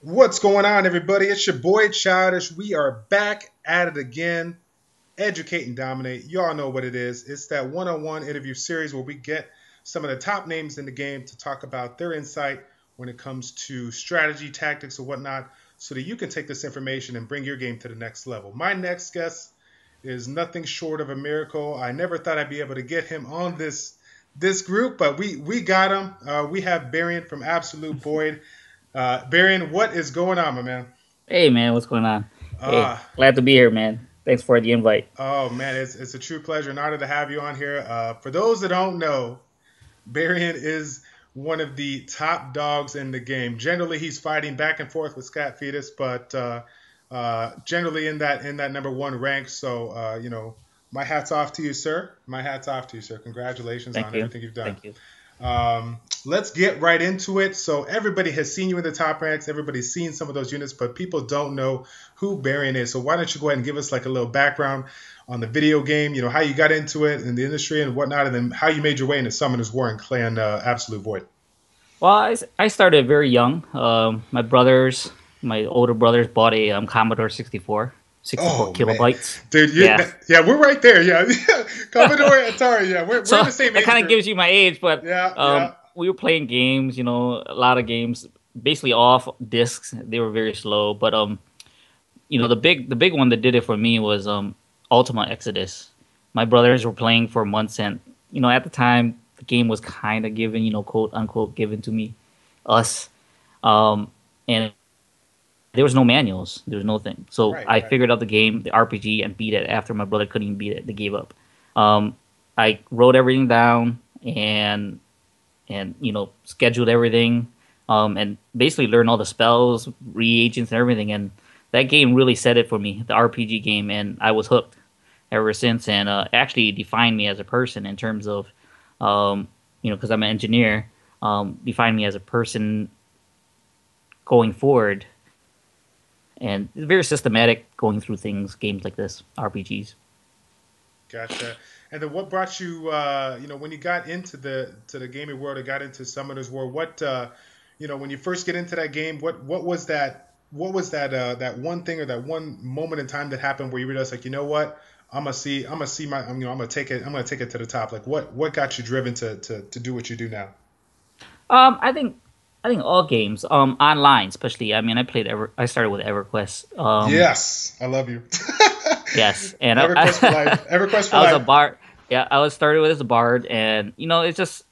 What's going on, everybody? It's your boy Childish. We are back at it again. Educate and dominate. Y'all know what it is. It's that one-on-one interview series where we get some of the top names in the game to talk about their insight when it comes to strategy, tactics, or whatnot, so that you can take this information and bring your game to the next level. My next guest is nothing short of a miracle. I never thought I'd be able to get him on this group, but we got him. We have Barion from Absolute Void. Barion, what is going on, my man? Hey man, what's going on? Hey, Ah, glad to be here, man. Thanks for the invite. oh man, it's a true pleasure and honor to have you on here. For those that don't know, Barion is one of the top dogs in the game. Generally, he's fighting back and forth with Scat Fetus, but generally in that number one rank. So my hats off to you, sir. My hats off to you, sir. Congratulations Thank on you. everything you've done. Thank you. Let's get right into it. So everybody has seen you in the top ranks. Everybody's seen some of those units, but people don't know who Barion is. So why don't you go ahead and give us like a little background on the video game? You know how you got into it in the industry and whatnot, and then how you made your way into Summoner's War and Clan Absolute Void. Well, I started very young. My older brothers bought a Commodore 64, 64 Oh man, kilobytes. dude, Yeah. yeah, we're right there. Yeah, Commodore Atari. Yeah, we're So in the same that age kind of group. gives you my age, but Yeah, yeah. we were playing games, a lot of games, basically off discs. They were very slow, but the big one that did it for me was Ultima Exodus. My brothers were playing for months, and at the time the game was kind of given, quote unquote, given to us, and there was no manuals, there was nothing. So Right, I right. figured out the game, the RPG, and beat it. After my brother couldn't even beat it, they gave up. Um, I wrote everything down and scheduled everything, and basically learned all the spells, reagents, and everything. And that game really set it for me, the RPG game, and I was hooked ever since. And actually defined me as a person in terms of, because I'm an engineer, defined me as a person going forward. And it's very systematic going through things, games like this, RPGs. Gotcha. And then what brought you, when you got into the gaming world or got into Summoner's War, when you first get into that game, what was that? What was that one thing or that one moment in time that happened where you realized like, you know what, I'm gonna see my, I'm gonna take it to the top. Like, what got you driven to do what you do now? I think all games, online especially. I mean, I started with EverQuest. Yes, I love you. Yes, and EverQuest for life. EverQuest for I was a life. bard. Yeah, I was started with as a bard, and it's.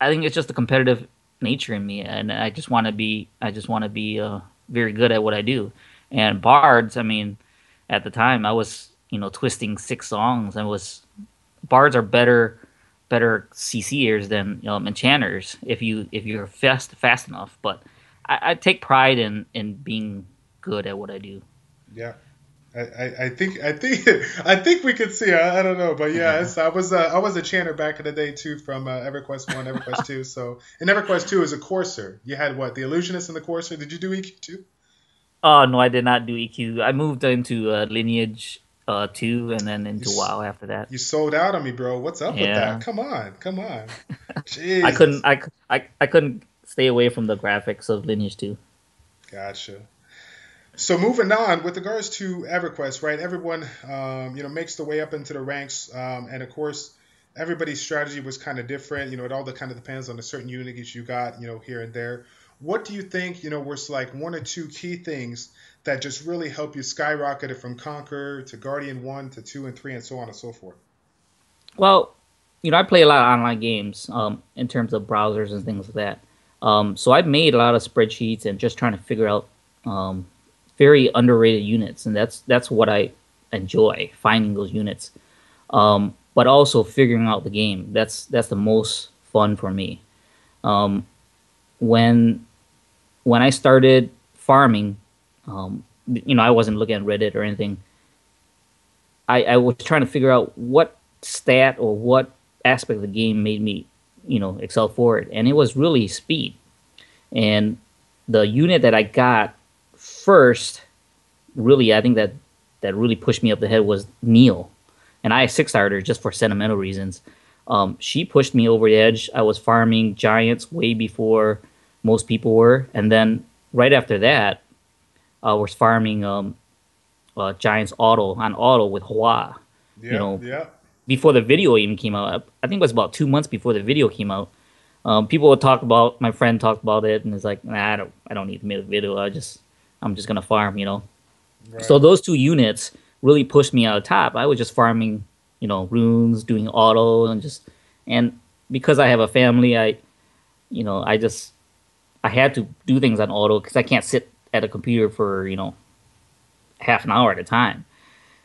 I think it's just the competitive nature in me, and I just want to be very good at what I do. And bards, I mean, at the time I was twisting six songs, and was bards are better CCers than enchanters if you're fast enough. But I take pride in being good at what I do. Yeah. I think I think we could see. I don't know, but yeah, I was a chanter back in the day too from EverQuest One, EverQuest Two. So in EverQuest Two is a courser. You had what, the illusionist and the courser. Did you do EQ too? Oh no, I did not do EQ. I moved into Lineage 2 and then You into s- WoW after that. you sold out on me, bro. What's up with that? Yeah, Come on, come on. I couldn't Jesus, I couldn't stay away from the graphics of Lineage 2. gotcha. So moving on with regards to EverQuest, right? Everyone, makes the way up into the ranks, and of course, everybody's strategy was kind of different. You know, it all kind of depends on the certain units you got, here and there. What do you think, was like one or two key things that just really help you skyrocket it from Conqueror to Guardian One to Two and Three and so on and so forth? Well, I play a lot of online games in terms of browsers and things like that. So I've made a lot of spreadsheets and just trying to figure out um, very underrated units, and that's what I enjoy, finding those units. But also figuring out the game. That's the most fun for me. Um, when when I started farming, I wasn't looking at Reddit or anything. I was trying to figure out what stat or what aspect of the game made me, excel forward, and it was really speed. And the unit that I got first, really, I think that really pushed me up the head was Neil, and I six starred her just for sentimental reasons. She pushed me over the edge. I was farming giants way before most people were, and then right after that, I was farming Giants auto with Hua. You Yep, know, yep. before the video even came out. I think it was about 2 months before the video came out. People would talk about, my friend talked about it, and it's like, nah, I don't need to make a video. I'm just gonna farm. So Right. those two units really pushed me out of top. I was just farming, runes, doing auto, and because I have a family, I just I had to do things on auto because I can't sit at a computer for half an hour at a time.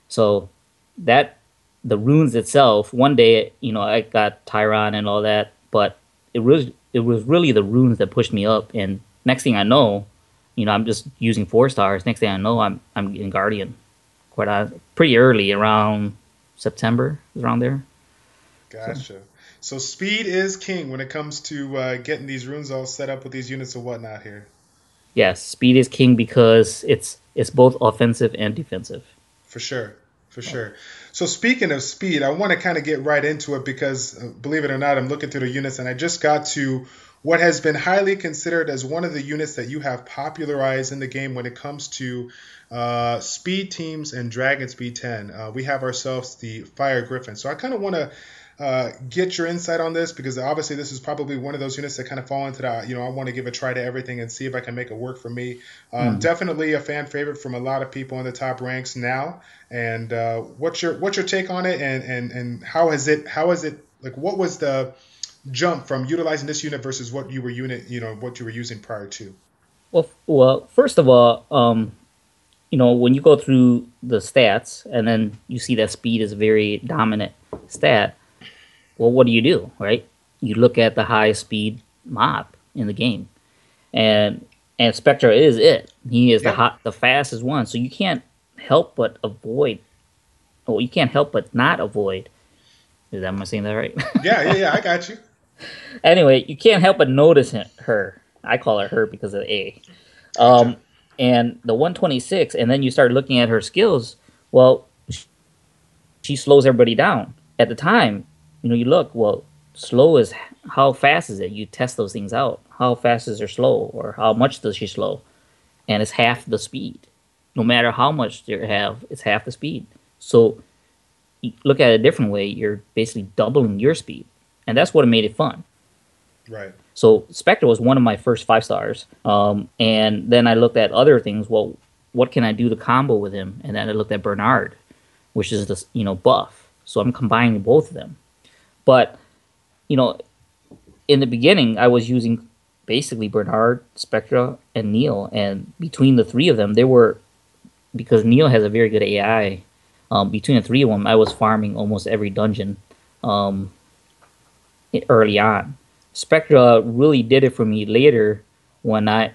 So that the runes itself, one day, I got Tyron and all that, but it was really the runes that pushed me up. And next thing I know, I'm just using 4 stars. Next thing I know, I'm in Guardian pretty early, around September, around there. So Gotcha. So speed is king when it comes to getting these runes all set up with these units and whatnot here. yes, speed is king because it's both offensive and defensive. For sure. For sure. So speaking of speed, I want to kind of get right into it because believe it or not, I'm looking through the units and I just got to what has been highly considered as one of the units that you have popularized in the game when it comes to speed teams and Dragon Speed 10. We have ourselves the Fire Gryphon. So I kind of want to get your insight on this because obviously this is probably one of those units that kind of fall into that. I want to give a try to everything and see if I can make it work for me. Mm. Definitely a fan favorite from a lot of people in the top ranks now. And what's your take on it? And how is it like? What was the jump from utilizing this unit versus what you were using prior to? Well, first of all, when you go through the stats and then you see that speed is a very dominant stat, well, what do, right? You look at the highest speed mob in the game, and Spectra is it. He is Yep. the fastest one, so you can't help but avoid. Well, you can't help but not avoid. Am I saying that right? Yeah, yeah, yeah. I got you. Anyway, you can't help but notice her. I call her because of the A. Gotcha. Um, and the 126, and then you start looking at her skills. Well, she slows everybody down. At the time, you look, well, slow is how fast is it? You test those things out. How fast is her slow, or how much does she slow? And it's half the speed. No matter how much you have, it's half the speed. So you look at it a different way. You're basically doubling your speed, and that's what made it fun. Right. So Spectre was one of my first 5 stars. And then I looked at other things. Well, what can I do to combo with him? And then I looked at Bernard, which is the buff. So I'm combining both of them. But you know, in the beginning, I was using basically Bernard, Spectra, and Neil, and between the three of them, they were, because Neil has a very good AI. Between the three of them, I was farming almost every dungeon um, early on. Spectra really did it for me later when I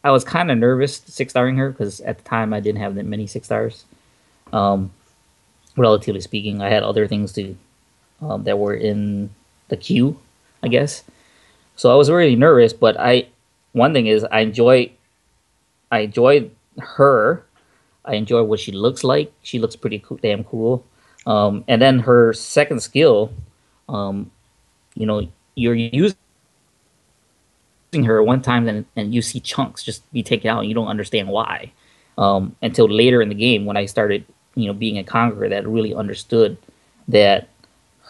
was kind of nervous 6 starring her because at the time I didn't have that many 6 stars. Um, Relatively speaking, I had other things that were in the queue, I guess. So I was really nervous, but one thing is I enjoy her. I enjoy what she looks like. She looks pretty damn cool. And then her second skill, um, you're using her one time and you see chunks just be taken out and you don't understand why. Until later in the game when I started, being a conqueror that really understood that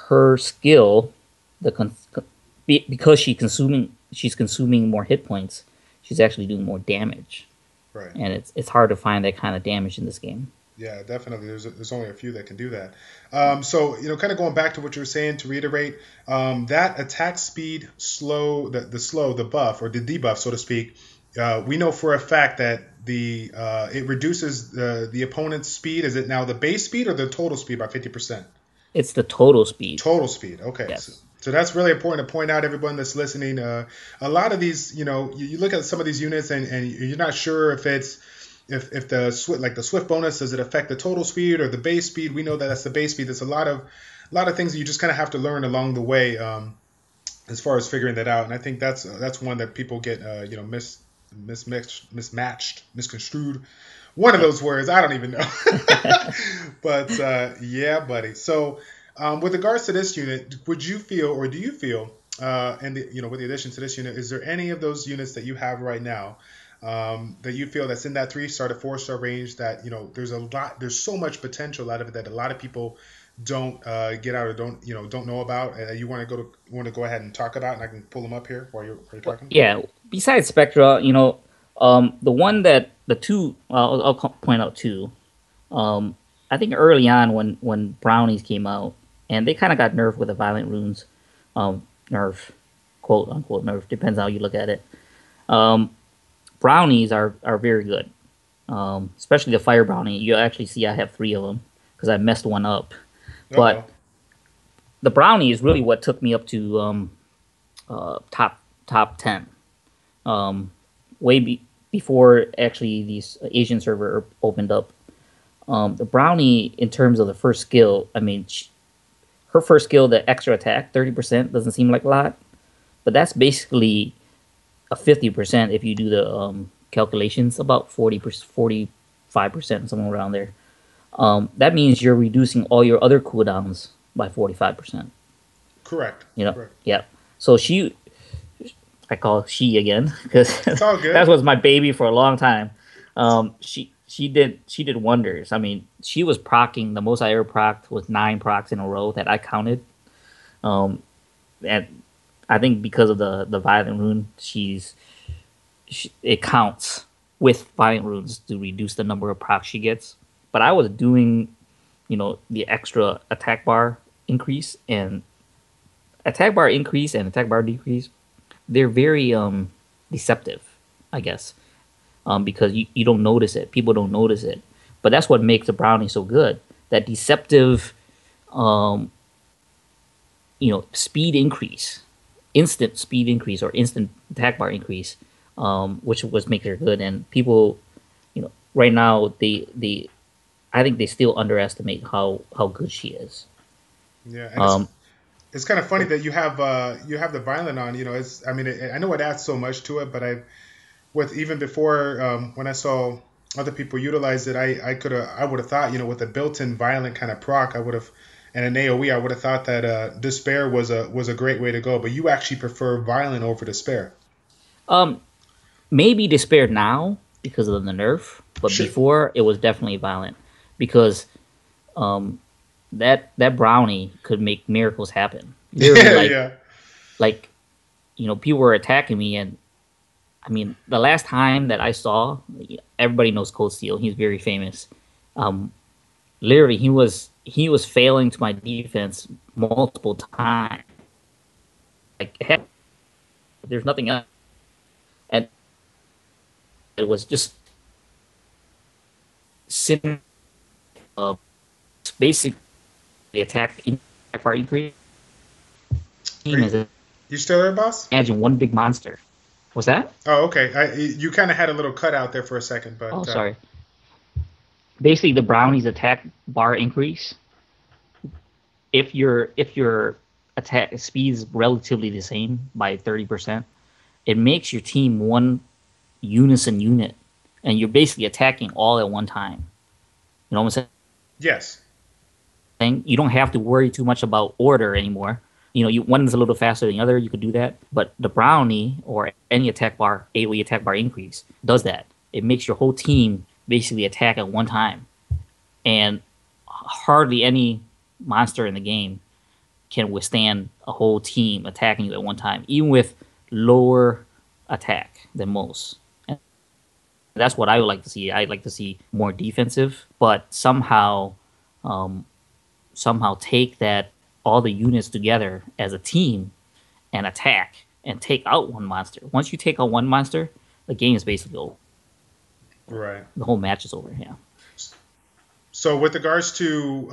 her skill, because she's consuming more hit points, she's actually doing more damage, Right. and it's hard to find that kind of damage in this game. Yeah, definitely. There's only a few that can do that. So kind of going back to what you were saying to reiterate, that attack speed slow, the buff or the debuff, so to speak. We know for a fact that it reduces the opponent's speed. Is it now the base speed or the total speed by 50%? It's the total speed. Total speed. Okay. So, Yes. so that's really important to point out, everyone that's listening. A lot of these, you look at some of these units and you're not sure if the swift bonus, does it affect the total speed or the base speed? We know that that's the base speed. There's a lot of things that you just kind of have to learn along the way as far as figuring that out. And I think that's one that people get mismatched, misconstrued. One of Yep. those words, I don't even know. But yeah, buddy. So with regards to this unit, would you feel or do you feel, with the addition to this unit, is there any of those units that you have right now that you feel that's in that 3-star to 4-star range that, there's so much potential out of it that a lot of people don't get out or don't know about, and you want to go ahead and talk about, and I can pull them up here while you're Well, talking. yeah. Besides Spectra, the one that the two I'll point out two. Um, I think early on when brownies came out, and they kind of got nerfed with the violent runes, nerf, quote unquote nerf, depends how you look at it. Um, Brownies are very good, especially the fire brownie. You actually see I have three of them because I messed one up, Uh-oh. but the brownie is really what took me up to top 10. Um, before actually these Asian server opened up. The brownie, in terms of the first skill, I mean, her first skill, the extra attack, 30% doesn't seem like a lot, but that's basically a 50% if you do the calculations, about 40%, 45%, somewhere around there. That means you're reducing all your other cooldowns by 45%. Correct. Correct. Yeah. So I call she again because It's all good. that was my baby for a long time. She did wonders. I mean, she was procking the most I ever procced was 9 procs in a row that I counted. Um, and I think because of the violent rune, it counts with violent runes to reduce the number of procs she gets. But I was doing, the extra attack bar increase and attack bar increase and attack bar decrease. They're very deceptive, I guess, because you don't notice it. People don't notice it, but that's what makes the brownie so good. That deceptive, speed increase, instant speed increase or instant attack bar increase, which was making her good. And people, right now I think they still underestimate how good she is. Yeah, and it's kind of funny that you have the violent on. I know it adds so much to it, but with even before when I saw other people utilize it, I would have thought, with a built-in violent kind of proc, I would have, and an AOE, I would have thought that despair was a great way to go. But you actually prefer violent over despair. Maybe despair now because of the nerf, but Sure. before it was definitely violent because that brownie could make miracles happen. Literally, Yeah, like yeah. like people were attacking me, and I mean the last time that I saw, everybody knows Cold Steel. He's very famous. Literally, he was failing to my defense multiple times. Like heck, there's nothing else, and it was just sitting. Basically, the attack bar increase Are team is you still there, boss? imagine one big monster. What's that? Oh, okay. You kind of had a little cut out there for a second, Oh, but sorry. Basically, the brownie's attack bar increase. If your attack speed is relatively the same by 30%, it makes your team one unison unit, and you're basically attacking all at one time. You know what I'm yes. saying? You don't have to worry too much about order anymore. One is a little faster than the other. You could do that, but the brownie or any attack bar, AOE attack bar increase does that. It makes your whole team basically attack at one time, and hardly any monster in the game can withstand a whole team attacking you at one time, even with lower attack than most. And that's what I would like to see. I'd like to see more defensive, but somehow take that all the units together as a team and attack and take out one monster. Once you take out one monster, the game is basically over. Right. The whole match is over. Yeah. So with regards to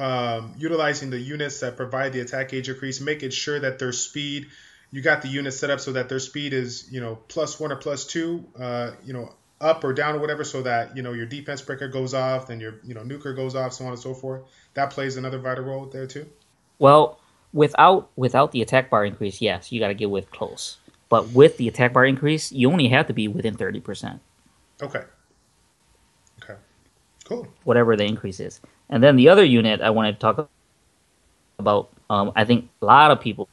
utilizing the units that provide the attack gauge increase, making sure that their speed, you got the unit set up so that their speed is, +1 or +2, up or down or whatever, so that, your defense breaker goes off, then your, nuker goes off, so on and so forth. That plays another vital role there too. Well, without the attack bar increase, yes, you got to get with close. But with the attack bar increase, you only have to be within 30%. Okay. Okay. Cool. Whatever the increase is. And then the other unit I wanted to talk about, I think a lot of people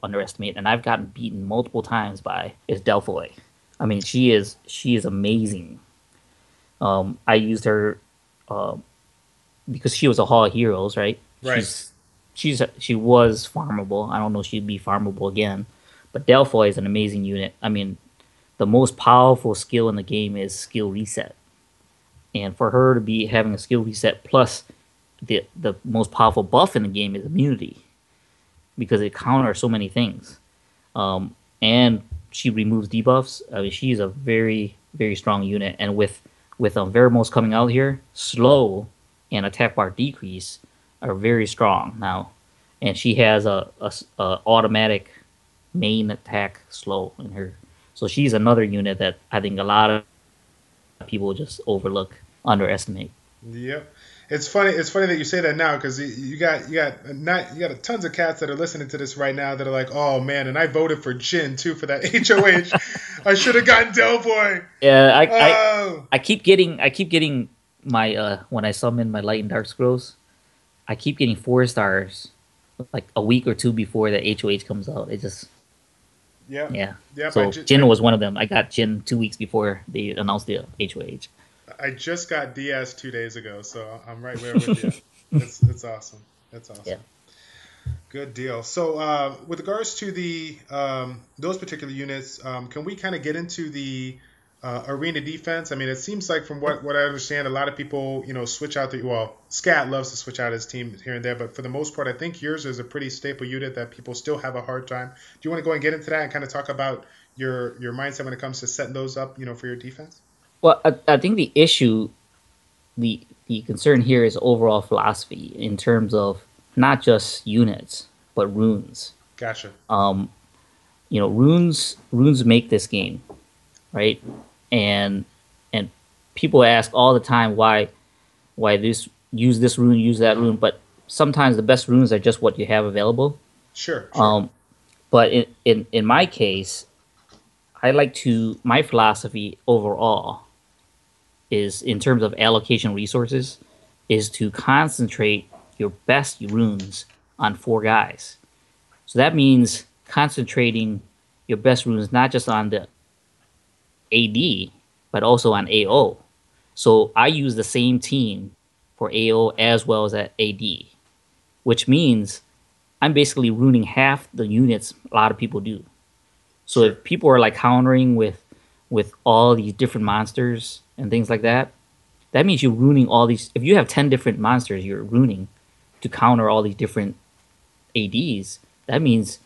underestimate, and I've gotten beaten multiple times by, is Delphoid. I mean, she is amazing. I used her because she was a Hall of Heroes, right? Right. She was farmable. I don't know if she'd be farmable again, but Delphi is an amazing unit. I mean, the most powerful skill in the game is skill reset, and for her to be having a skill reset plus the most powerful buff in the game is immunity because it counters so many things. And she removes debuffs. I mean, she's a very strong unit, and with Veramos coming out here, slow and attack bar decrease are very strong now, and she has a automatic main attack slow in her. So she's another unit that I think a lot of people just overlook, underestimate. Yep. It's funny. It's funny that you say that now because you got tons of cats that are listening to this right now that are like, oh man, and I voted for Jin too for that HOH. I should have gotten Delboy. Yeah, Oh. I keep getting my when I summon my light and dark scrolls, I keep getting 4 stars like a week or two before the HOH comes out. It just Yep. yeah. Yep. So Jin was one of them. I got Jin 2 weeks before they announced the HOH. I just got Diaz 2 days ago, so I'm right there with you. It's awesome. That's awesome. Yeah. Good deal. So with regards to the those particular units, can we kind of get into the arena defense? I mean, it seems like from what I understand, a lot of people, switch out Scat loves to switch out his team here and there, but for the most part, I think yours is a pretty staple unit that people still have a hard time. Do you want to go and get into that and kind of talk about your mindset when it comes to setting those up, for your defense? Well, I think the issue, the concern here is overall philosophy in terms of not just units but runes. Gotcha. Runes make this game, right? And people ask all the time why use this rune, use that rune, but sometimes the best runes are just what you have available. Sure. But in my case, my philosophy overall is in terms of allocation resources is to concentrate your best runes on 4 guys. So that means concentrating your best runes not just on the AD, but also on AO. So I use the same team for AO as well as at AD, which means I'm basically ruining half the units a lot of people do. So if people are like countering with all these different monsters and things like that, that means you're ruining all these. If you have 10 different monsters you're ruining to counter all these different ADs, that means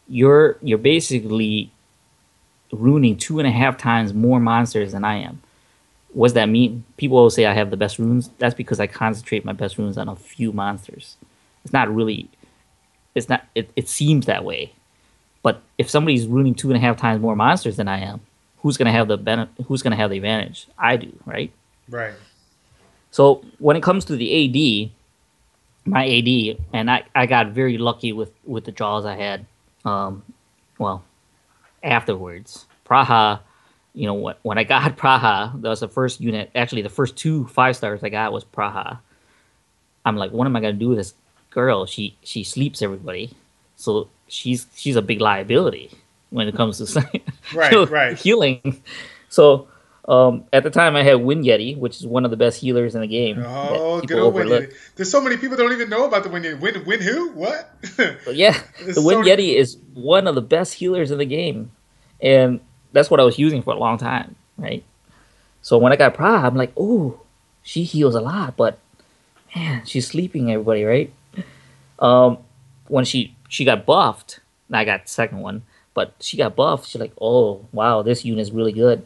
you're basically ruining 2.5 times more monsters than I am. What does that mean? People always say I have the best runes. That's because I concentrate my best runes on a few monsters. It's not really. It's not. It seems that way. But if somebody's ruining 2.5 times more monsters than I am, who's gonna have the Who's gonna have the advantage? I do, right? Right. So when it comes to the AD, my AD, and I got very lucky with the draws I had. Well, afterwards, Praha, when I got Praha, that was the first unit. Actually, the first 2 5-stars I got was Praha. I'm like, what am I gonna do with this girl? She sleeps everybody, so she's a big liability when it comes to healing. So at the time I had Wind Yeti, which is one of the best healers in the game. Oh, good old Wind Yeti. There's so many people don't even know about the Wind Yeti. Wind who? What? Yeah, the Wind Yeti is one of the best healers in the game. And that's what I was using for a long time, right? So when I got Praha, I'm like, oh, she heals a lot, but man, she's sleeping everybody, right? When she got buffed, I got the second one, but she got buffed. She's like, oh, wow, this unit is really good.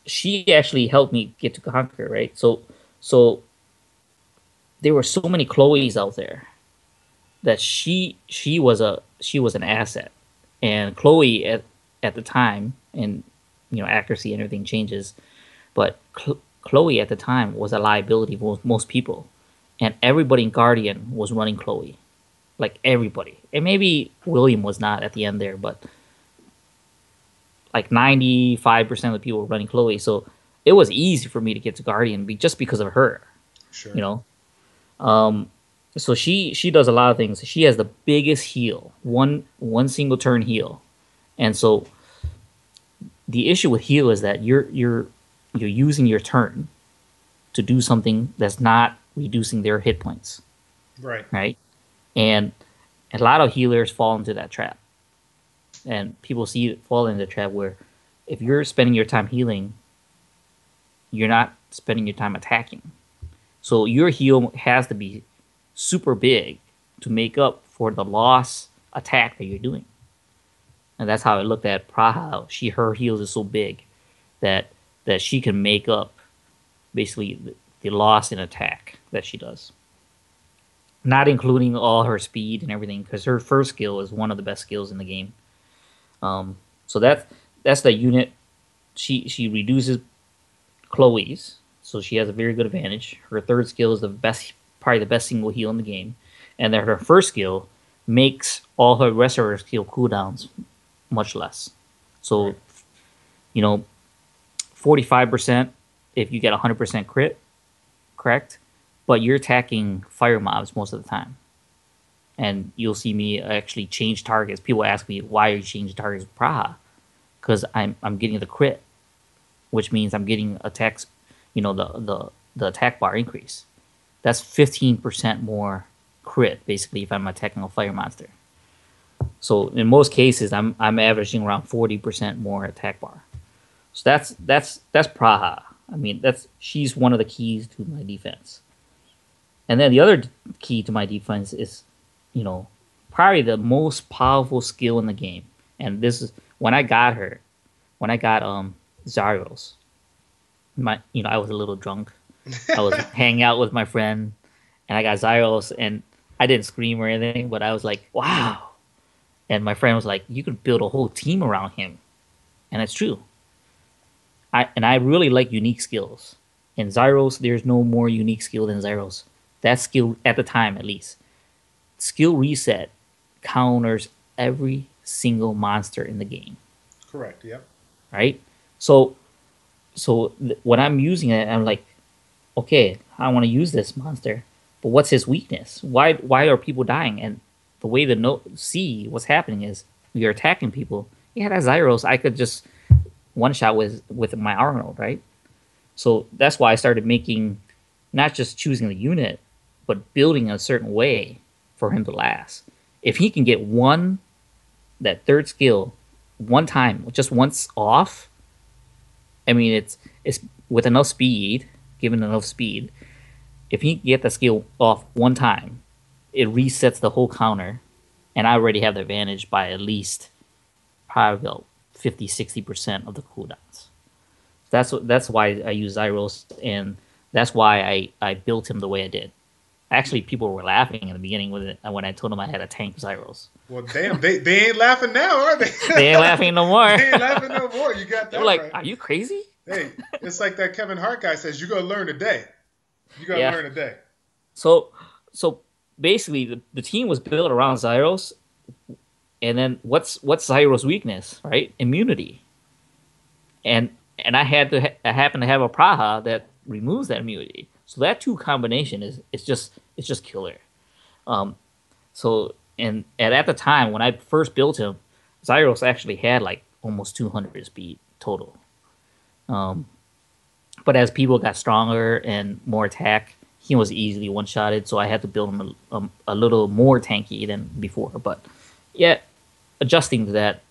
She actually helped me get to Conquer, right? So there were so many Chloes out there that she was an asset, and Chloe at the time, and accuracy and everything changes, but Chloe at the time was a liability for most people, and everybody in Guardian was running Chloe. Like everybody. And maybe William was not at the end there, but like 95% of the people were running Chloe. So it was easy for me to get to Guardian just because of her. Sure. So she does a lot of things. She has the biggest heal, one single turn heal. And so the issue with heal is that you're using your turn to do something that's not reducing their hit points, Right. right? And a lot of healers fall into that trap, and people see it fall into the trap where if you're spending your time healing, you're not spending your time attacking. So your heal has to be super big to make up for the loss attack that you're doing. And that's how I looked at Praha. Her heals is so big that she can make up basically the loss in attack that she does. Not including all her speed and everything, because her first skill is one of the best skills in the game. So that's the unit. She reduces Chloe's, so she has a very good advantage. Her third skill is probably the best single heal in the game, and then her first skill makes all her rest of her skill cooldowns much less. So, 45% if you get 100% crit, correct? But you're attacking fire mobs most of the time. And you'll see me actually change targets. People ask me, why are you changing targets with Praha? Because I'm getting the crit, which means I'm getting attacks, the attack bar increase. That's 15% more crit, basically, if I'm attacking a fire monster. So in most cases, I'm averaging around 40% more attack bar. So that's Praha. I mean, she's one of the keys to my defense. And then the other key to my defense is, probably the most powerful skill in the game. And this is when I got Zyros. I was a little drunk. I was hanging out with my friend, and I got Zyros, and I didn't scream or anything, but I was like, wow. And my friend was like, you could build a whole team around him. And it's true. I really like unique skills. In Zyros, there's no more unique skill than Zyros. That skill, at the time at least, skill reset counters every single monster in the game. Correct, yep. Right? So when I'm using it, I'm like, okay, I want to use this monster, but what's his weakness? Why are people dying? And the way to see what's happening is you're attacking people. Yeah, that's Zyros. I could just one shot with my Arnold, right? So that's why I started making, not just choosing the unit, but building a certain way for him to last. If he can get that third skill one time, just once off, I mean, it's with enough speed, given enough speed, if he can get the skill off one time, it resets the whole counter, and I already have the advantage by at least probably about 50-60% of the cooldowns. That's why I use Zyros, and that's why I built him the way I did. Actually, people were laughing in the beginning when I told them I had a tank Zyros. Well, damn, they ain't laughing now, are they? They ain't laughing no more. They ain't laughing no more. You got that. They're like, right. Are you crazy? Hey, it's like that Kevin Hart guy says, you got to learn today. You got to learn today. So basically, the team was built around Zyros, and then what's Zyros' weakness, right? Immunity. And I happen to have a Praha that removes that immunity. So that two combination is just killer. And at the time when I first built him, Zyros actually had like almost 200 speed total. But as people got stronger and more attack, he was easily one-shotted. So I had to build him a little more tanky than before. But yeah, adjusting to that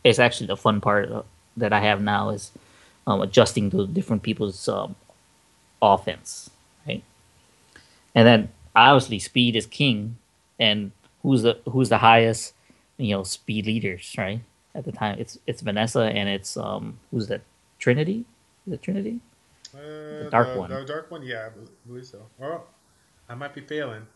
is actually the fun part that I have now is adjusting to different people's offense, right? And then obviously speed is king, and who's the highest, speed leaders, right? At the time, it's Vanessa, and it's who's that? Trinity? Is it Trinity? The dark one. The dark one, yeah, I believe so. Oh, I might be failing.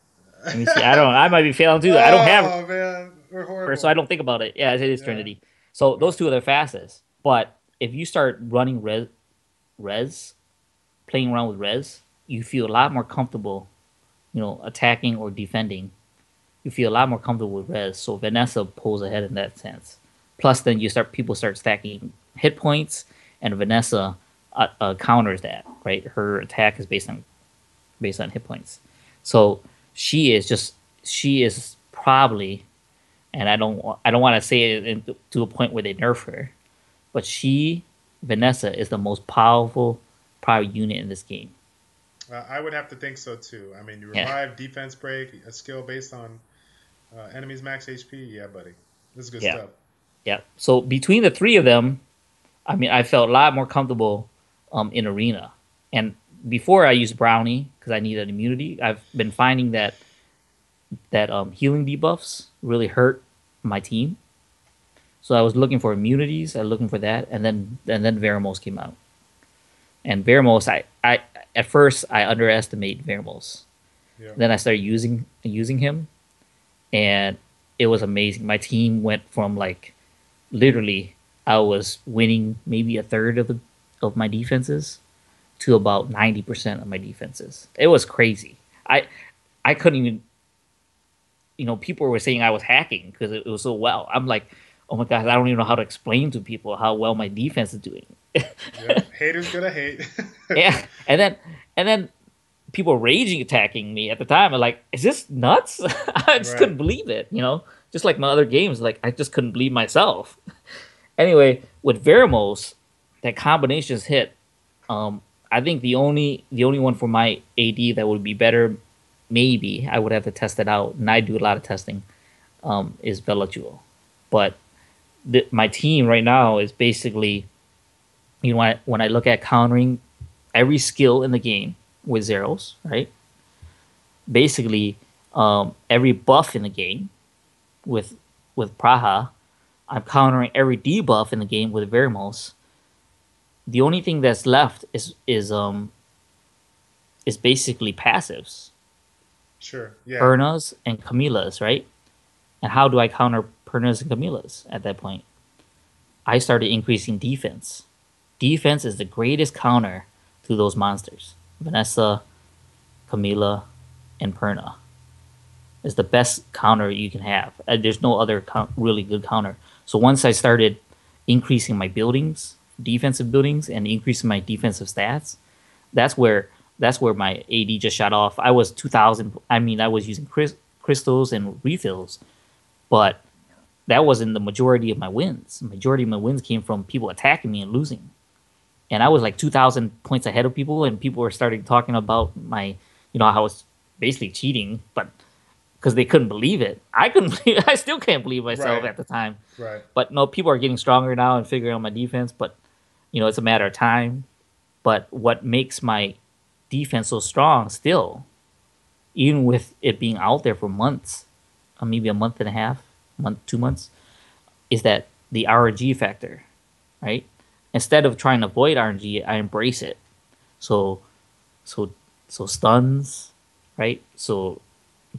Let me see. I might be failing too. I don't have. Oh man, we're horrible. So I don't think about it. Yeah, it is Trinity. So those two are the fastest. But if you start running res, playing around with res, you feel a lot more comfortable, attacking or defending. You feel a lot more comfortable with res. So Vanessa pulls ahead in that sense. Plus, then people start stacking hit points, and Vanessa counters that. Right, her attack is based on hit points. So she is probably, and I don't want to say it to a point where they nerf her, but Vanessa, is the most powerful probably unit in this game. I would have to think so too. I mean, you Yeah, revive, defense break, a skill based on enemies max HP. Yeah, buddy, this is good yeah, stuff. yeah. So between the three of them, I mean, I felt a lot more comfortable in arena. And before I used Brownie because I needed immunity, I've been finding that healing debuffs really hurt my team. So I was looking for immunities. I was looking for that, and then Veramos came out. And Veramos, I at first I underestimated Veramos. Yeah. Then I started using him, and it was amazing. My team went from like literally I was winning maybe a third of my defenses to about 90% of my defenses. It was crazy. I couldn't even, people were saying I was hacking because it was so well. I'm like, oh my god, I don't even know how to explain to people how well my defense is doing. Yep. Haters gonna hate. Yeah, and then people raging attacking me at the time. I'm like, is this nuts? I just Right. couldn't believe it. Just like my other games, like I just couldn't believe myself. Anyway, with Veramos, that combinations hit. I think the only one for my AD that would be better, maybe I would have to test it out, and I do a lot of testing. Is Jewel, but my team right now is basically, when I look at countering every skill in the game with zeros, right? Basically, every buff in the game with Praha, I'm countering every debuff in the game with Veramos. The only thing that's left is basically passives, Sure. Yeah. Pernas and Camillas, right? And how do I counter Pernas and Camillas at that point? I started increasing defense. Defense is the greatest counter to those monsters. Vanessa, Camilla, and Perna is the best counter you can have. There's no other really good counter. So once I started increasing my buildings, defensive buildings, and increasing my defensive stats, that's where my AD just shot off. I was 2,000. I mean, I was using crystals and refills, but that wasn't the majority of my wins. The majority of my wins came from people attacking me and losing. And I was like 2,000 points ahead of people, and people were starting talking about how I was basically cheating, but because they couldn't believe it. I couldn't believe I still can't believe myself Right. at the time. Right. But no, people are getting stronger now and figuring out my defense, but it's a matter of time. But what makes my defense so strong still, even with it being out there for months, maybe a month and a half, 2 months, is that the RNG factor, right? Instead of trying to avoid RNG, I embrace it. So, so, so stuns, right? So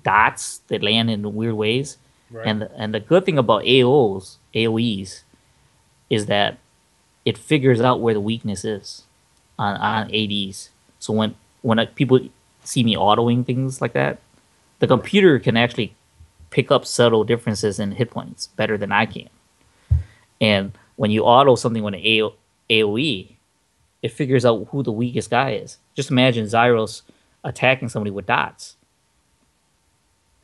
dots that land in weird ways, Right. and the good thing about AOEs, is that it figures out where the weakness is on ADs. So when people see me autoing things like that, the computer can actually pick up subtle differences in hit points better than I can. And when you auto something with an AOE, it figures out who the weakest guy is. Just imagine Zyros attacking somebody with dots.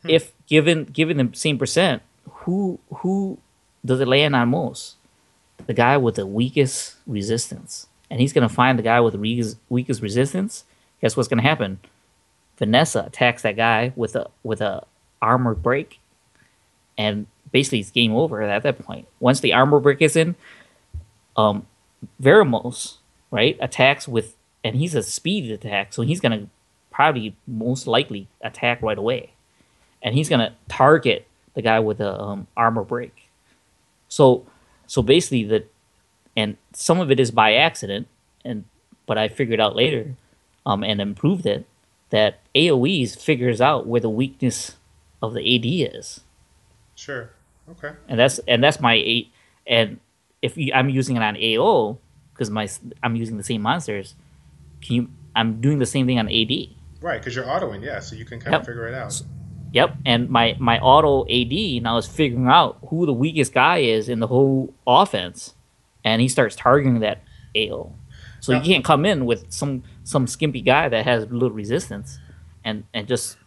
If given the same percent, who does it land on most? The guy with the weakest resistance. And he's gonna find the guy with the weakest resistance. Guess what's gonna happen? Vanessa attacks that guy with a armor break, and basically it's game over at that point. Once the armor break is in, Veramos, right, attacks with, and he's a speed attack, so he's gonna probably most likely attack right away, and he's gonna target the guy with the armor break. So basically and some of it is by accident, but I figured out later, and improved it, that AOEs figures out where the weakness of the AD is. Sure. Okay. And that's my eight. And if I'm using it on AO because I'm using the same monsters, I'm doing the same thing on AD. Right, because you're autoing, yeah, so you can kind of figure it out. Yep, and my auto AD now is figuring out who the weakest guy is in the whole offense, and he starts targeting that AO. So you can't come in with some skimpy guy that has little resistance, and just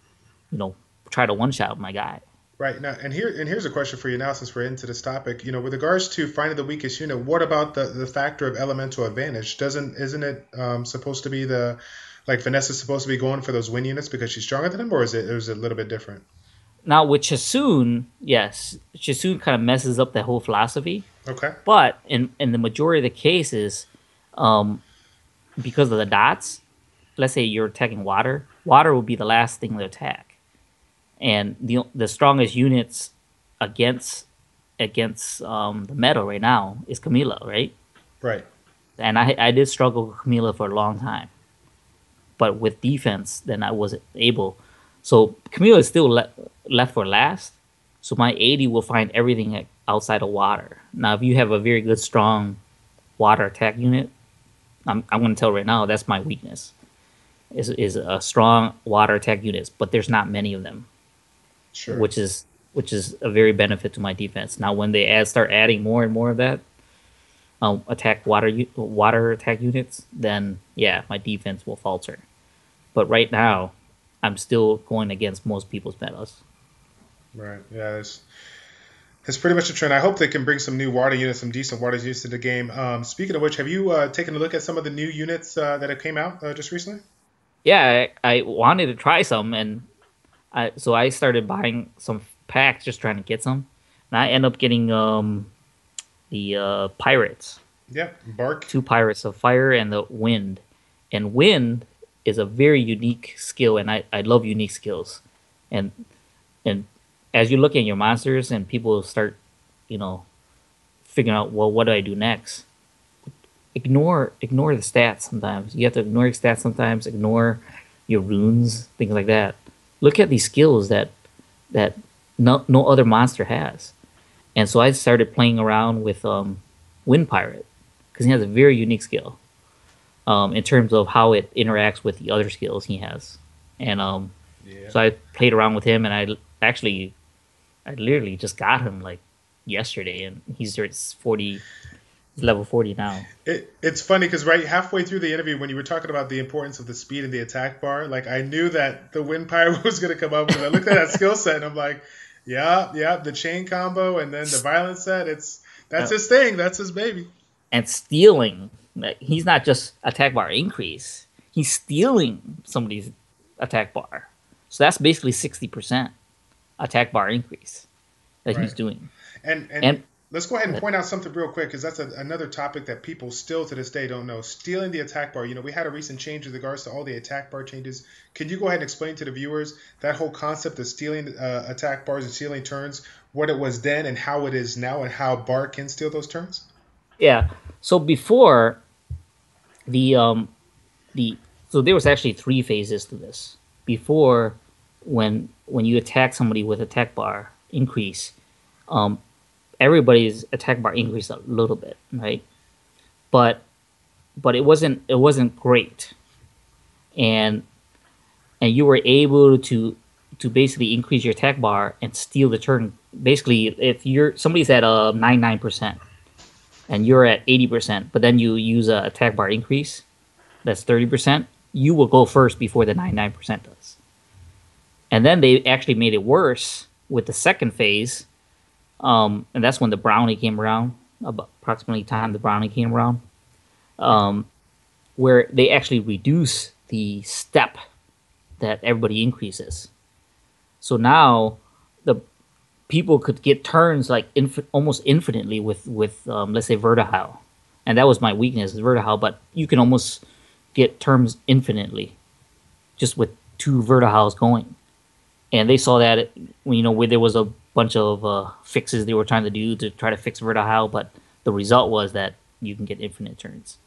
try to one shot my guy. Right now, here's a question for you now, since we're into this topic. With regards to finding the weakest unit, what about the factor of elemental advantage? Isn't it supposed to be like Vanessa's supposed to be going for those win units because she's stronger than him, or is it a little bit different? Now with Chasun, yes, Chasun kind of messes up that whole philosophy. Okay. But in the majority of the cases, um, because of the dots, let's say you're attacking water, water will be the last thing to attack, and the strongest units against the metal right now is Camila, right? Right. And I did struggle with Camila for a long time, but with defense, then I wasn't able. So Camila is still left for last. So my 80 will find everything outside of water. Now, if you have a very good, strong water attack unit, I'm going to tell right now that's my weakness. Is a strong water attack units, but there's not many of them, Sure. which is a very benefit to my defense. Now, when they start adding more and more of that water attack units, then yeah, my defense will falter. But right now, I'm still going against most people's metas. Right. Yeah. It's pretty much a trend. I hope they can bring some new water units, some decent water units to the game. Speaking of which, have you taken a look at some of the new units that have came out just recently? Yeah, I wanted to try some, and so I started buying some packs, just trying to get some, and I end up getting the pirates. Yeah, bark. 2 pirates of fire and the wind, and wind is a very unique skill, and I love unique skills, and as you look at your monsters and people start, figuring out, well, what do I do next? Ignore the stats sometimes. You have to ignore your stats sometimes. Ignore your runes, things like that. Look at these skills that no other monster has. And so I started playing around with Wind Pirate because he has a very unique skill in terms of how it interacts with the other skills he has. And so I played around with him, and I literally just got him like yesterday, and he's level 40 now. It's funny because right halfway through the interview, when you were talking about the importance of the speed and the attack bar, like I knew that the Wind Pirate was going to come up, because I looked at that skill set and I'm like, yeah, the chain combo and then the violence set. That's his thing. That's his baby. And stealing, he's not just attack bar increase. He's stealing somebody's attack bar. So that's basically 60% attack bar increase that he's doing. And let's go ahead and point out something real quick, because that's another topic that people still to this day don't know. Stealing the attack bar. We had a recent change with regards to all the attack bar changes. Can you go ahead and explain to the viewers that whole concept of stealing attack bars and stealing turns, what it was then and how it is now, and how Bar can steal those turns? Yeah. So before so there was actually 3 phases to this. Before, when you attack somebody with attack bar increase, everybody's attack bar increased a little bit, right? But it wasn't great, and you were able to basically increase your attack bar and steal the turn. Basically, if somebody's at 99% and you're at 80%, but then you use a attack bar increase, that's 30%. You will go first before the 99% does. And then they actually made it worse with the second phase. And that's when the Brownie came around, about approximately time the Brownie came around, where they actually reduce the step that everybody increases. So now the people could get turns like almost infinitely with let's say Vertihile, and that was my weakness, is Vertihile. But you can almost get turns infinitely just with 2 Vertihiles going. And they saw that where there was a bunch of fixes they were trying to do to try to fix Vertihile, but the result was that you can get infinite turns.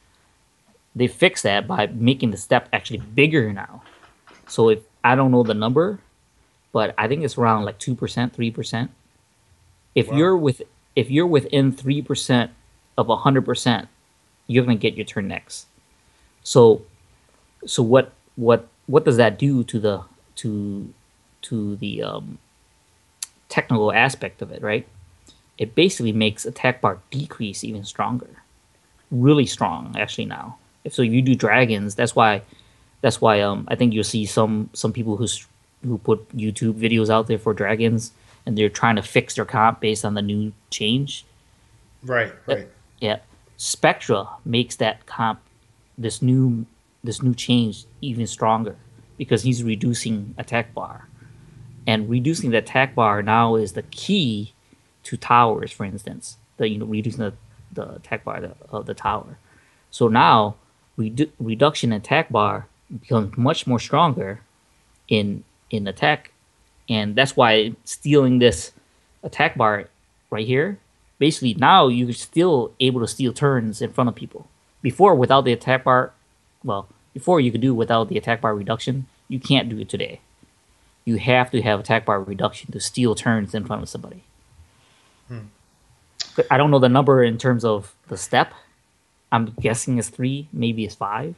They fixed that by making the step actually bigger now. So if I don't know the number, but I think it's around like 2%, 3%. If you're within 3% of 100%, you're gonna get your turn next. So what does that do to the technical aspect of it, right? It basically makes attack bar decrease even stronger, really strong actually now. So you do dragons, that's why I think you'll see some people who put YouTube videos out there for dragons, and they're trying to fix their comp based on the new change. Right, right. Yeah, Spectra makes that comp, this new this new change, even stronger because he's reducing attack bar, and reducing the attack bar now is the key to towers, for instance. Reducing the attack bar of the tower. So now reduction in attack bar becomes much more stronger in attack, and that's why stealing this attack bar right here, basically now you're still able to steal turns in front of people. Before, without the attack bar, well, before you could do without the attack bar reduction, you can't do it today. You have to have attack bar reduction to steal turns in front of somebody. I don't know the number in terms of the step. I'm guessing it's 3, maybe it's 5,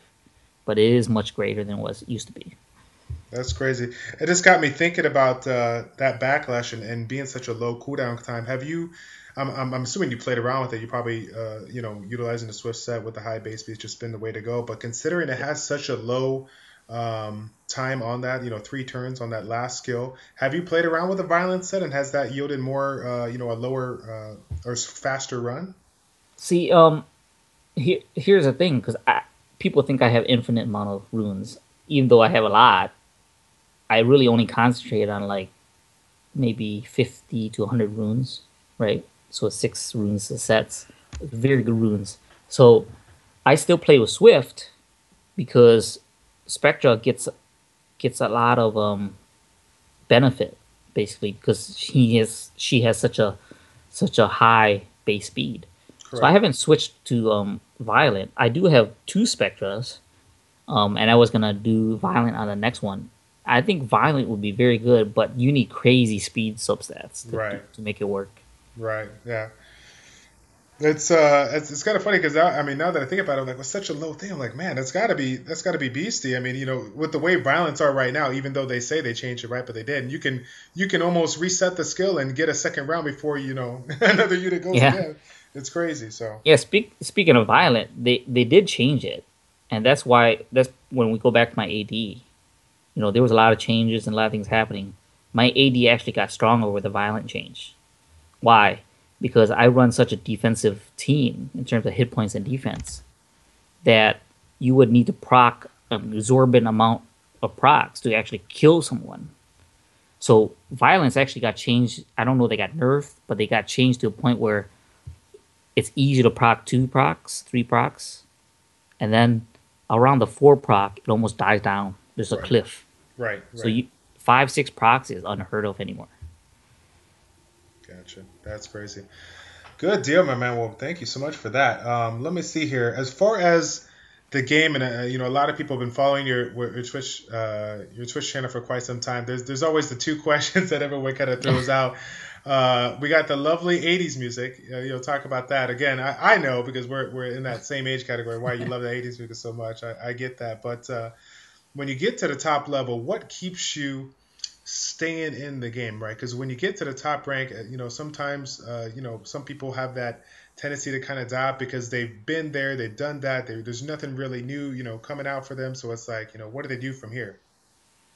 but it is much greater than what it used to be. That's crazy. It just got me thinking about that backlash and being such a low cooldown time. Have you? I'm assuming you played around with it. You probably utilizing the Swift set with the high base speed just been the way to go. But considering it has such a low time on that, 3 turns on that last skill, have you played around with the violence set, and has that yielded more, a lower or faster run? See, here's the thing, because people think I have infinite amount of runes, even though I have a lot. I really only concentrate on like maybe 50 to 100 runes, right? So 6 runes a sets, very good runes. So I still play with Swift because Spectra gets a lot of benefit, basically, because she has such a high base speed. Correct. So I haven't switched to Violent. I do have 2 Spectras, and I was gonna do Violent on the next one. I think Violent would be very good, but you need crazy speed substats to make it work. Right. Yeah. It's kind of funny because now that I think about it, I'm like, with such a low thing, I'm like, man, that's gotta be beastie. I mean, with the way violence are right now, even though they say they changed it, right, but they didn't. You can almost reset the skill and get a second round before another unit goes again. It's crazy. So yeah. Speaking of Violent, they did change it, and that's when we go back to my AD. There was a lot of changes and a lot of things happening. My AD actually got stronger with the Violent change. Why? Because I run such a defensive team in terms of hit points and defense that you would need to proc an exorbitant amount of procs to actually kill someone. So Violence actually got changed. I don't know if they got nerfed, but they got changed to a point where it's easy to proc 2 procs, 3 procs, and then around the 4 proc, it almost dies down. There's a cliff. Right. So 5, 6 procs is unheard of anymore. Gotcha. That's crazy. Good deal, my man. Well, thank you so much for that. Let me see here. As far as the game, and a lot of people have been following your Twitch channel for quite some time. There's always the 2 questions that everyone kind of throws out. We got the lovely 80s music. Talk about that again. I know because we're in that same age category. Why you love the 80s music so much? I get that, but when you get to the top level, what keeps you staying in the game, right? Because when you get to the top rank, sometimes some people have that tendency to kind of die because they've been there, they've done that. There's nothing really new, coming out for them. So it's like, what do they do from here?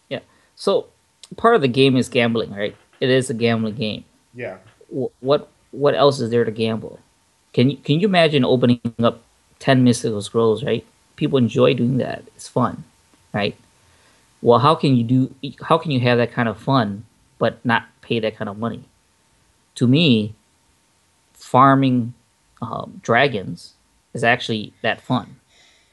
Yeah. So part of the game is gambling, right? It is a gambling game. Yeah. What else is there to gamble? Can you imagine opening up 10 mystical scrolls, right? People enjoy doing that. It's fun, right? Well, how can you have that kind of fun but not pay that kind of money? To me, farming dragons is actually that fun.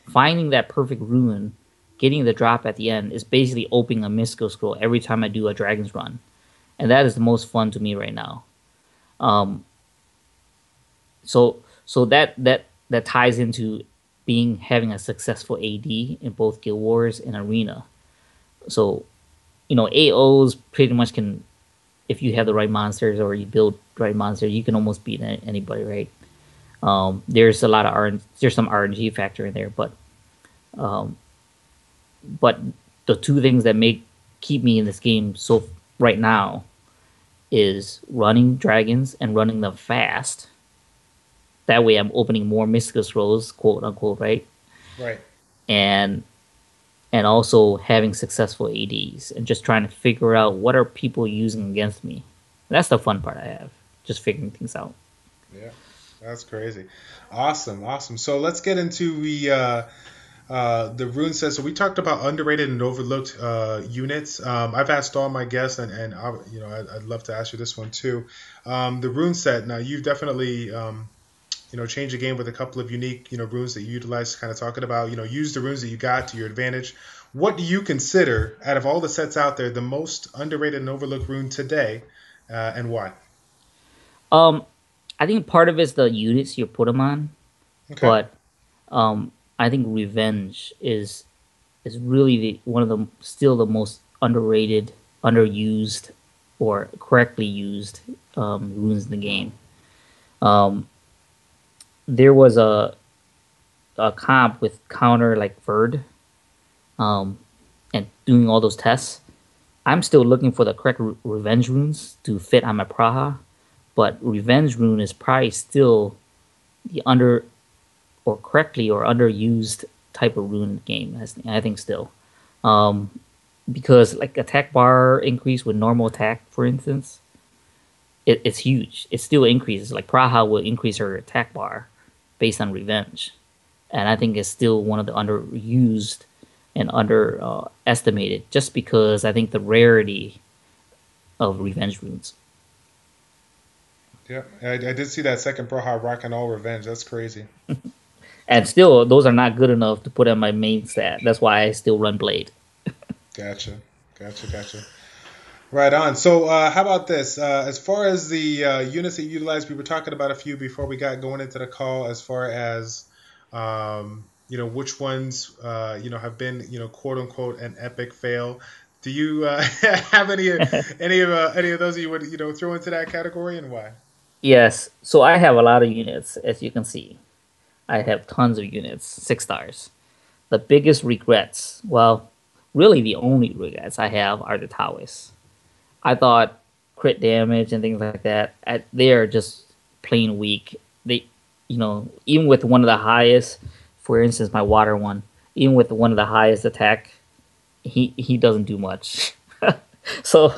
Finding that perfect rune, getting the drop at the end is basically opening a mystical scroll every time I do a dragon's run, and that is the most fun to me right now. So that ties into having a successful AD in both Guild Wars and Arena. So, AOs pretty much can, if you have the right monsters or you build the right monsters, you can almost beat anybody, right? There's some RNG factor in there, but the 2 things that keep me in this game right now is running dragons and running them fast. That way, I'm opening more mystical scrolls, quote unquote, right? Right. And also having successful ADs and just trying to figure out what are people using against me. That's the fun part I have, just figuring things out. Yeah, that's crazy. Awesome, awesome. So let's get into the Rune Says. So we talked about underrated and overlooked units. I've asked all my guests, and I'd love to ask you this one too. The Rune Set. Now you've definitely changed the game with a couple of unique runes that you utilize. Kind of talking about use the runes that you got to your advantage. What do you consider out of all the sets out there the most underrated and overlooked rune today, and why? Um, I think part of it's the units you put them on, Okay. but I think revenge is really one of the still the most underrated, underused, or correctly used runes in the game. Um, there was a comp with counter like Verd, um, and doing all those tests. I'm still looking for the correct revenge runes to fit on my Praha, but revenge rune is probably still the under or correctly or underused type of rune in the game. I think still, um, because like attack bar increase with normal attack, for instance, it's huge. It still increases. Like Praha will increase her attack bar based on revenge, and I think it's still one of the underused and underestimated just because I think the rarity of revenge runes. Yeah, I did see that second Pro Hot rocking all revenge. That's crazy. And still, those are not good enough to put on my main stat. That's why I still run Blade. Gotcha, gotcha. Right on. So, how about this? As far as the units that you utilize, we were talking about a few before we got going into the call. As far as which ones have been quote unquote an epic fail. Do you have any of those that you would throw into that category, and why? Yes, so I have a lot of units, as you can see. I have tons of units, 6 stars. The biggest regrets, well, really the only regrets I have are the Taoists. I thought crit damage and things like that, they are just plain weak. They, even with one of the highest, for instance, my water one, even with one of the highest attack, he doesn't do much. So,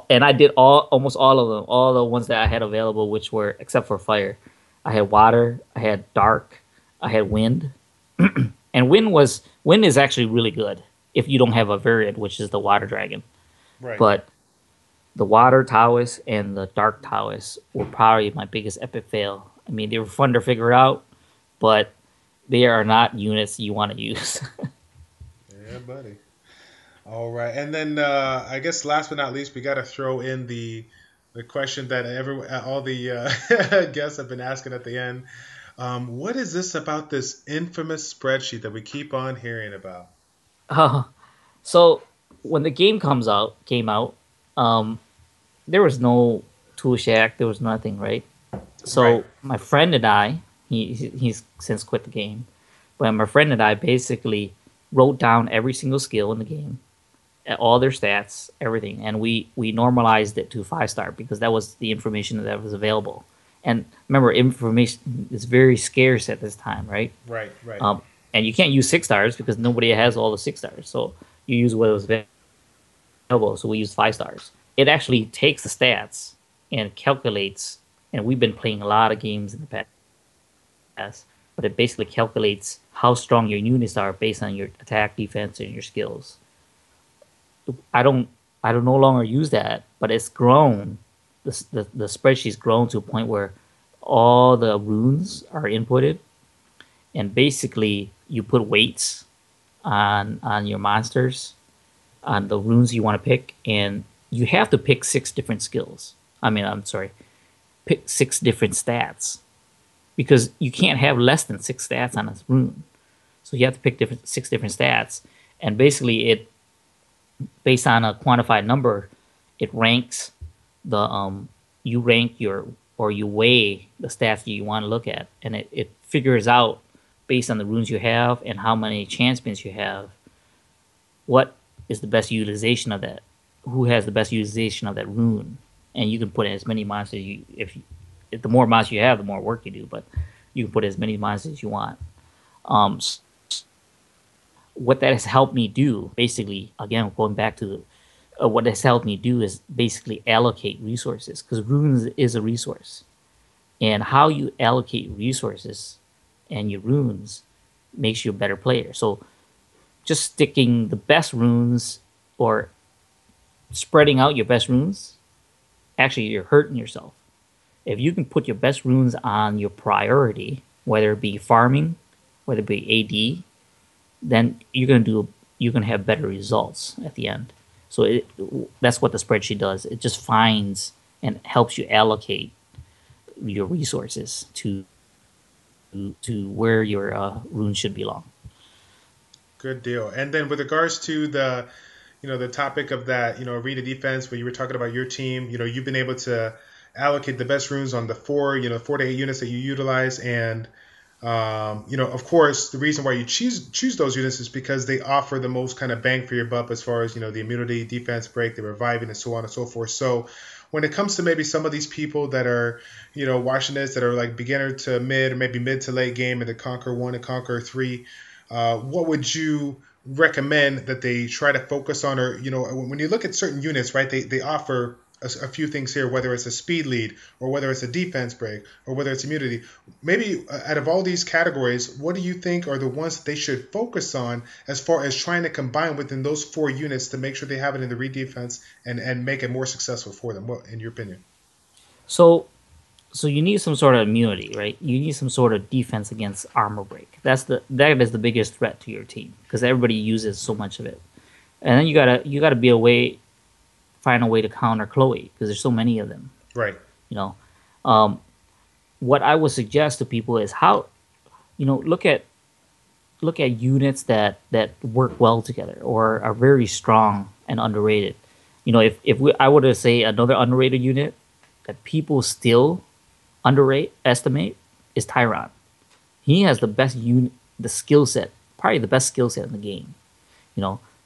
and I did almost all of them, all the ones that I had available, which were except for fire. I had water, I had dark, I had wind, and wind is actually really good if you don't have a variant, which is the water dragon. Right. But the water Taoists and the dark Taoists were probably my biggest epic fail. I mean, they were fun to figure out, but they are not units you want to use. Yeah, buddy. All right, and then I guess last but not least, we got to throw in the question that all the guests have been asking at the end. What is this about this infamous spreadsheet that we keep on hearing about? uh, so when the game came out, um, there was no tool shack, there was nothing, right? Right. So my friend and I, he's since quit the game, but my friend and I basically wrote down every single skill in the game, all their stats, everything, and we normalized it to 5 star because that was the information that was available. And remember, information is very scarce at this time, right? Right. Right. Um, and you can't use 6 stars because nobody has all the 6 stars. So you use what was available. So we use 5 stars. It actually takes the stats and calculates. And we've been playing a lot of games in the past, but it basically calculates how strong your units are based on your attack, defense, and your skills. I don't I don't no longer use that, but it's grown. The spreadsheet's grown to a point where all the runes are inputted, and basically you put weights on your monsters, on the runes you want to pick, and you have to pick 6 different skills. I mean, I'm sorry, pick 6 different stats because you can't have less than 6 stats on a rune. So you have to pick 6 different stats, and basically it based on a quantified number, it ranks the you rank your or you weigh the stats that you want to look at, and it figures out based on the runes you have and how many champions you have, what is the best utilization of that, who has the best utilization of that rune, and you can put in as many monsters if the more monsters you have, the more work you do, but you can put as many monsters as you want. Um, what that has helped me do, basically, again, going back to what this helped me do is basically allocate resources, because runes is a resource, and how you allocate resources and your runes makes you a better player. So just sticking the best runes or spreading out your best runes, actually you're hurting yourself. If you can put your best runes on your priority, whether it be farming, whether it be AD, then you're gonna have better results at the end. So that's what the spreadsheet does. It just finds and helps you allocate your resources to where your runes should belong. Good deal. And then with regards to the, the topic of that, arena defense, where you were talking about your team, you've been able to allocate the best runes on the 4 to 8 units that you utilize. And, of course, the reason why you choose those units is because they offer the most kind of bang for your buck as far as, the immunity, defense break, the reviving, and so on and so forth. So when it comes to maybe some of these people that are, watching this, that are like beginner to mid, or maybe mid to late game, and the Conquer 1 and Conquer 3, what would you recommend that they try to focus on? Or, when you look at certain units, right, they offer a few things here, whether it's a speed lead or whether it's a defense break or whether it's immunity. Maybe out of all these categories, what do you think are the ones that they should focus on as far as trying to combine within those 4 units to make sure they have it in the redefense and make it more successful for them? What, in your opinion? So you need some sort of immunity, right? You need some sort of defense against armor break. That is the biggest threat to your team, because everybody uses so much of it. And then you gotta find a way to counter Chloe, because there's so many of them. Right. What I would suggest to people is how, look at units that work well together or are very strong and underrated. I were to say another underrated unit that people still estimate is Tyron. He has the skill set, probably the best skill set in the game.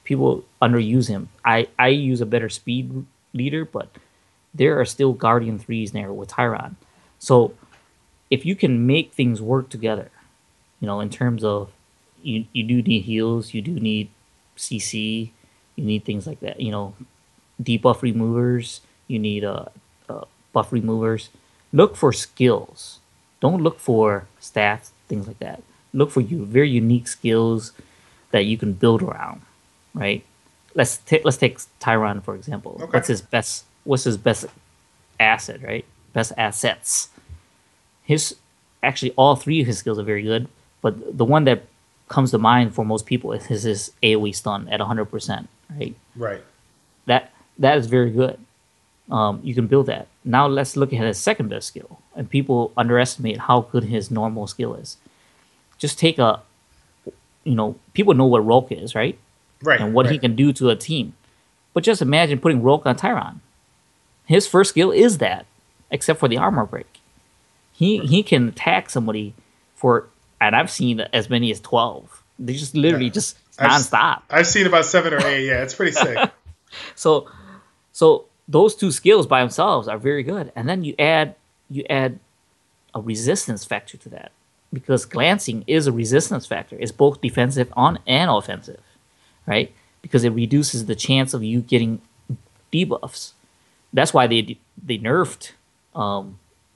People underuse him. I use a better speed leader, but there are still Guardian 3s there with Tyron. So if you can make things work together, in terms of you do need heals, you do need CC, you need things like that. Debuff removers, you need buff removers. Look for skills. Don't look for stats, things like that. Look for very unique skills that you can build around, right? Let's take Tyron for example. Okay. What's his best asset, right? Best assets. Actually all 3 of his skills are very good, but the one that comes to mind for most people is his AoE stun at 100%, right? Right. That is very good. You can build that. Now let's look at his second best skill. And people underestimate how good his normal skill is. Just take people know what Roke is, right? Right. And what he can do to a team. But just imagine putting Roke on Tyron. His first skill is that, except for the armor break. He can attack somebody and I've seen as many as 12. They just literally just nonstop. I've seen about 7 or 8. Yeah, it's pretty sick. So those 2 skills by themselves are very good, and then you add a resistance factor to that, because glancing is a resistance factor. It's both defensive and offensive, right? Because it reduces the chance of you getting debuffs. That's why they nerfed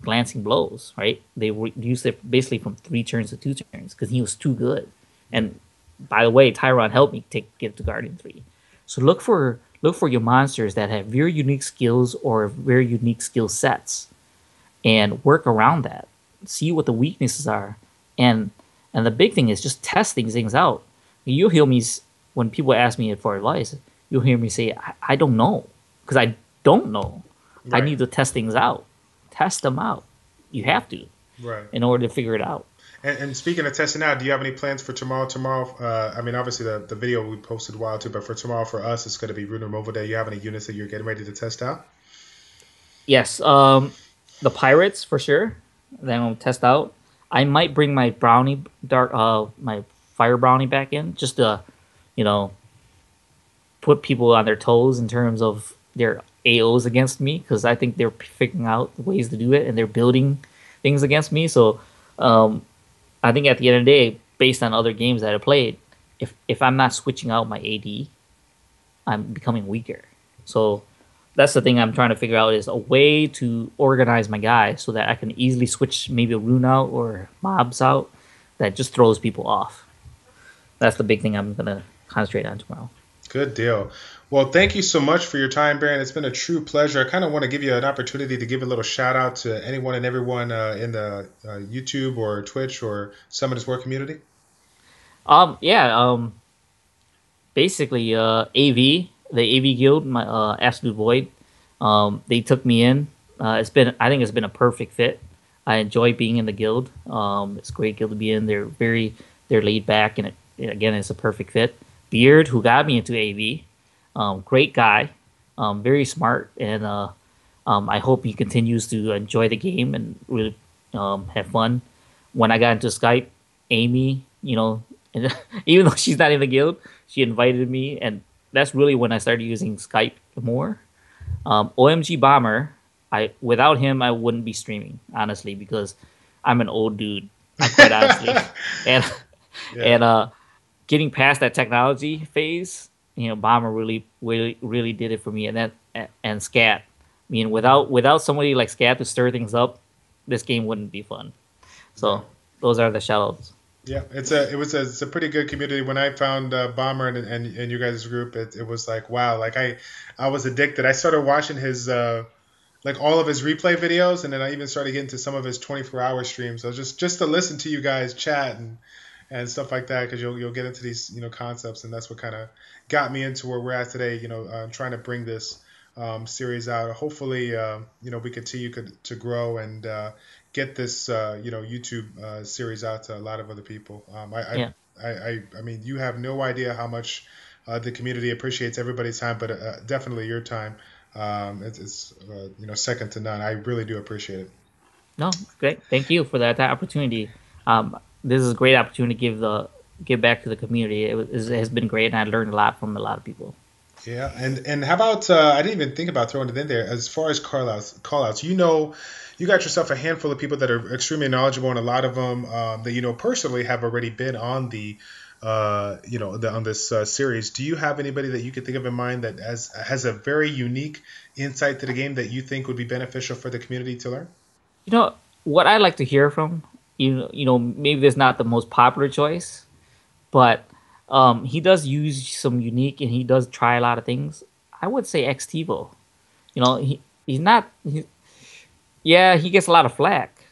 glancing blows, right? They reduced it basically from 3 turns to 2 turns because he was too good. And by the way, Tyron helped me get to Guardian 3. So look for your monsters that have very unique skills or very unique skill sets, and work around that. See what the weaknesses are, and the big thing is just testing things out. You'll hear me when people ask me for advice. You'll hear me say, "I don't know," because I don't know. Right. I need to test things out. Test them out. You have to, right, in order to figure it out. And speaking of testing out, do you have any plans for tomorrow? I mean, obviously the video we posted a while too, but for tomorrow for us, it's going to be Rune Removal Day. You have any units that you're getting ready to test out? Yes, the pirates for sure. Then I'll test out. I might bring my Brownie my Fire Brownie back in, just to, put people on their toes in terms of their AOs against me, because I think they're figuring out ways to do it and they're building things against me. So I think at the end of the day, based on other games that I played, if I'm not switching out my AD, I'm becoming weaker. So that's the thing I'm trying to figure out is a way to organize my guy so that I can easily switch maybe a rune out or mobs out that just throws people off. That's the big thing I'm gonna concentrate on tomorrow. Good deal. Well, thank you so much for your time, Baron. It's been a true pleasure. I kind of want to give you an opportunity to give a little shout out to anyone and everyone in the YouTube or Twitch or Summoners War community. Yeah. Basically, AV, the AV Guild, my Absolute Void, they took me in. I think it's been a perfect fit. I enjoy being in the guild. It's a great guild to be in. They're laid back, and again, it's a perfect fit. Beard, who got me into AV, great guy, very smart, and I hope he continues to enjoy the game and really have fun. When I got into Skype, Amy, and even though she's not in the guild, she invited me, and that's really when I started using Skype more. OMG Bomber, without him I wouldn't be streaming honestly because I'm an old dude. I quite honestly, and Yeah. and getting past that technology phase, Bomber really did it for me, and Scat. I mean, without somebody like Scat to stir things up, this game wouldn't be fun. So those are the shoutouts. Yeah, it's a pretty good community. When I found Bomber and you guys' group, it was like wow, like I was addicted. I started watching his like all of his replay videos, and then I even started getting to some of his 24-hour streams. So just to listen to you guys chat and stuff like that, because you'll get into these concepts, and that's what kind of got me into where we're at today. Trying to bring this series out. Hopefully, we continue to grow and get this YouTube series out to a lot of other people. Yeah. I mean, you have no idea how much the community appreciates everybody's time, but definitely your time. It's second to none. I really do appreciate it. No, great. Thank you for that opportunity. This is a great opportunity to give back to the community. It has been great, and I learned a lot from a lot of people. Yeah, and how about I didn't even think about throwing it in there. As far as call outs, you got yourself a handful of people that are extremely knowledgeable, and a lot of them that personally have already been on the on this series. Do you have anybody that you could think of in mind that has a very unique insight to the game that you think would be beneficial for the community to learn? What I like to hear from maybe there's not the most popular choice, but he does use some unique, and he does try a lot of things. I would say Xtivo. He's not. Yeah, he gets a lot of flack,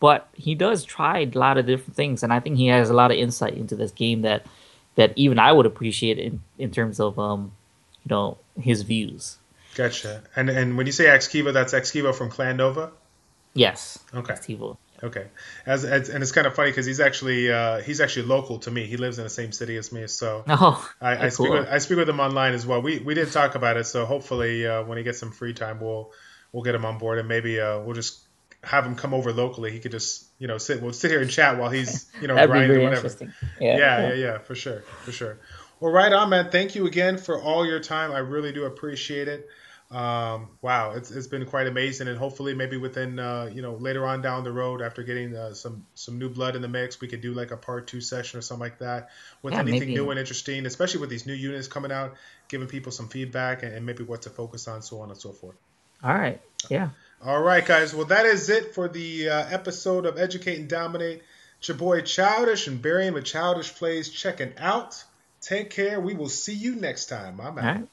but he does try a lot of different things, and I think he has a lot of insight into this game that even I would appreciate in terms of his views. Gotcha. And when you say Xkivo, that's Xkivo from Clan Nova? Yes. Okay. Xtivo. Okay. And it's kind of funny because he's actually local to me. He lives in the same city as me, so I speak with him online as well. We did talk about it, so hopefully when he gets some free time, we'll get him on board, and maybe we'll just have him come over locally. He could just sit here and chat while he's grinding or whatever. Yeah, for sure. Well, right on, man. Thank you again for all your time. I really do appreciate it. Wow, it's been quite amazing, and hopefully maybe within later on down the road, after getting some new blood in the mix, we could do like a part 2 session or something like that with anything new and interesting, especially with these new units coming out, giving people some feedback and maybe what to focus on, so on and so forth. All right. Yeah. All right, guys. Well, that is it for the episode of Educate and Dominate. It's your boy Childish and Barion with ChildishPlays checking out. Take care. We will see you next time. I'm out. All right.